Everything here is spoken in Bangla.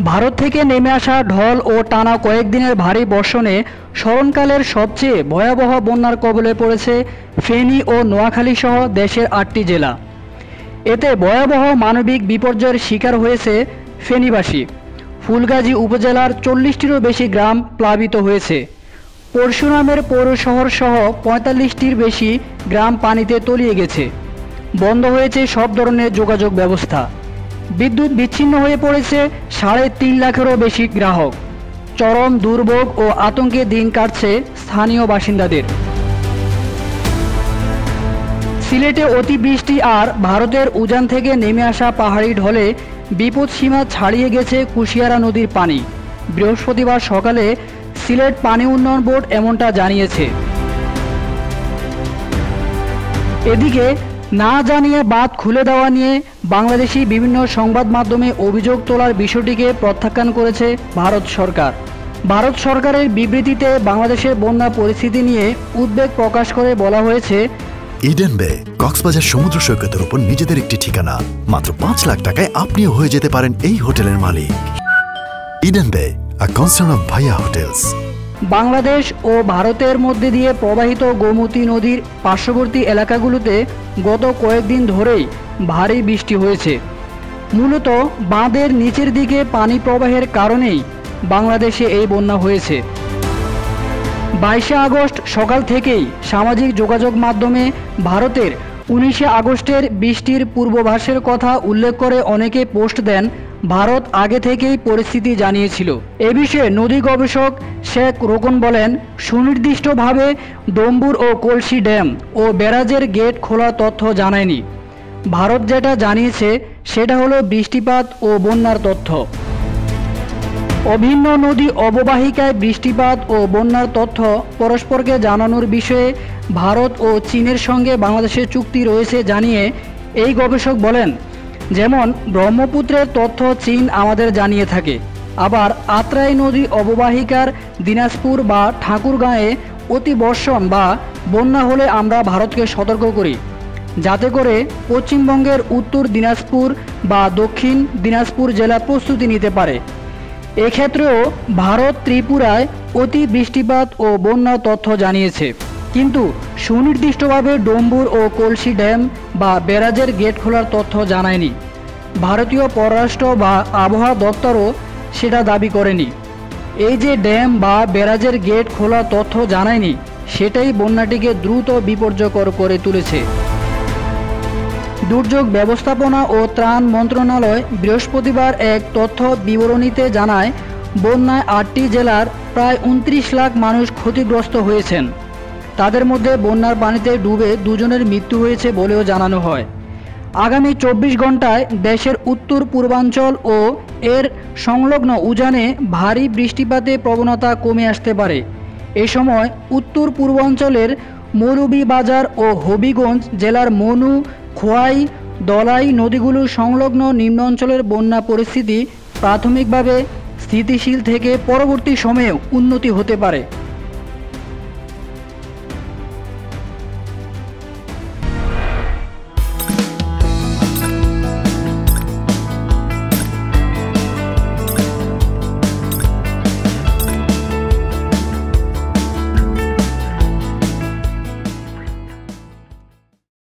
ভারত থেকে নেমে আসা ঢল ও টানা কয়েকদিনের ভারী বর্ষণে স্মরণকালের সবচেয়ে ভয়াবহ বন্যার কবলে পড়েছে ফেনী ও নোয়াখালী সহ দেশের ৮টি জেলা। এতে ভয়াবহ মানবিক বিপর্যয়ের শিকার হয়েছে ফেনীবাসী। ফুলগাজী উপজেলার ৪০টিরও বেশি গ্রাম প্লাবিত হয়েছে। পরশুরামের পৌর শহর সহ ৪৫টির বেশি গ্রাম পানিতে তলিয়ে গেছে। বন্ধ হয়েছে সব ধরনের যোগাযোগ ব্যবস্থা। বিদ্যুৎ বিচ্ছিন্ন হয়ে পড়েছে ৩.৫ লাখেরও বেশি গ্রাহক। চরম দুর্ভোগ ও আতঙ্কে দিন কাটছে স্থানীয় বাসিন্দাদের। সিলেটে অতিবৃষ্টি আর ভারতের উজান থেকে নেমে আসা পাহাড়ি ঢলে বিপদসীমা ছাড়িয়ে গেছে কুশিয়ারা নদীর পানি। বৃহস্পতিবার সকালে সিলেট পানি উন্নয়ন বোর্ড এমনটা জানিয়েছে। এদিকে না জানিয়ে বাঁধ খুলে দেওয়া নিয়ে বাংলাদেশি বিভিন্ন সংবাদ মাধ্যমে অভিযোগ তোলার বিষয়টিকে প্রত্যাখ্যান করেছে ভারত সরকার। ভারত সরকারের বিবৃতিতে বাংলাদেশের বন্যা পরিস্থিতি নিয়ে উদ্বেগ প্রকাশ করে বলা হয়েছে, ইডেন বে কক্সবাজার সমুদ্র সৈকতের উপর নিজেদের একটি ঠিকানা। মাত্র ৫ লাখ টাকায় আপনিও হয়ে যেতে পারেন এই হোটেলের মালিক। ইডেন বে, আ কনসার্ন অফ ভাইয়া হোটেলস। বাংলাদেশ ও ভারতের মধ্যে দিয়ে প্রবাহিত গোমতী নদীর পার্শ্ববর্তী এলাকাগুলোতে গত কয়েকদিন ধরেই ভারী বৃষ্টি হয়েছে। মূলত বাঁধের নিচের দিকে পানি প্রবাহের কারণেই বাংলাদেশে এই বন্যা হয়েছে। ২২শে আগস্ট সকাল থেকেই সামাজিক যোগাযোগ মাধ্যমে ভারতের ১৯শে আগস্টের বৃষ্টির পূর্বাভাসের কথা উল্লেখ করে অনেকে পোস্ট দেন। ভারত আগে থেকেই পরিস্থিতি জানিয়েছিল। এ বিষয়ে নদী গবেষক শেখ রোকন বলেন, সুনির্দিষ্টভাবে ডম্বুর ও কলসি ড্যাম ও ব্যারাজের গেট খোলার তথ্য জানায়নি। ভারত যেটা জানিয়েছে সেটা হলো বৃষ্টিপাত ও বন্যার তথ্য। অভিন্ন নদী অববাহিকায় বৃষ্টিপাত ও বন্যার তথ্য পরস্পরকে জানানোর বিষয়ে ভারত ও চীনের সঙ্গে বাংলাদেশের চুক্তি রয়েছে জানিয়ে এই গবেষক বলেন, যেমন ব্রহ্মপুত্রের তথ্য চীন আমাদের জানিয়ে থাকে, আবার আত্রাই নদী অববাহিকার দিনাজপুর বা ঠাকুরগাঁয়ে অতিবর্ষণ বা বন্যা হলে আমরা ভারতকে সতর্ক করি, যাতে করে পশ্চিমবঙ্গের উত্তর দিনাজপুর বা দক্ষিণ দিনাজপুর জেলা প্রস্তুতি নিতে পারে। এক্ষেত্রেও ভারত ত্রিপুরায় অতি বৃষ্টিপাত ও বন্যার তথ্য জানিয়েছে, কিন্তু সুনির্দিষ্টভাবে ডম্বুর ও কলসি ড্যাম বা ব্যারাজের গেট খোলার তথ্য জানায়নি। ভারতীয় পররাষ্ট্র বা আবহাওয়া দপ্তরও সেটা দাবি করেনি। এই যে ড্যাম বা ব্যারাজের গেট খোলার তথ্য জানায়নি, সেটাই বন্যাটিকে দ্রুত বিপর্যয়কর করে তুলেছে। দুর্যোগ ব্যবস্থাপনা ও ত্রাণ মন্ত্রণালয় বৃহস্পতিবার এক তথ্য বিবরণীতে জানায়, বন্যায় ৮টি জেলার প্রায় ২৯ লাখ মানুষ ক্ষতিগ্রস্ত হয়েছেন। তাদের মধ্যে বন্যার পানিতে ডুবে ২ জনের মৃত্যু হয়েছে বলেও জানানো হয়। আগামী ২৪ ঘন্টায় দেশের উত্তর পূর্বাঞ্চল ও এর সংলগ্ন উজানে ভারী বৃষ্টিপাতের প্রবণতা কমে আসতে পারে। এ সময় উত্তর পূর্বাঞ্চলের মৌলভীবাজার ও হবিগঞ্জ জেলার মনু, খোয়াই, দলাই নদীগুলো সংলগ্ন নিম্ন অঞ্চলের বন্যা পরিস্থিতি প্রাথমিকভাবে স্থিতিশীল থেকে পরবর্তী সময়ে উন্নতি হতে পারে।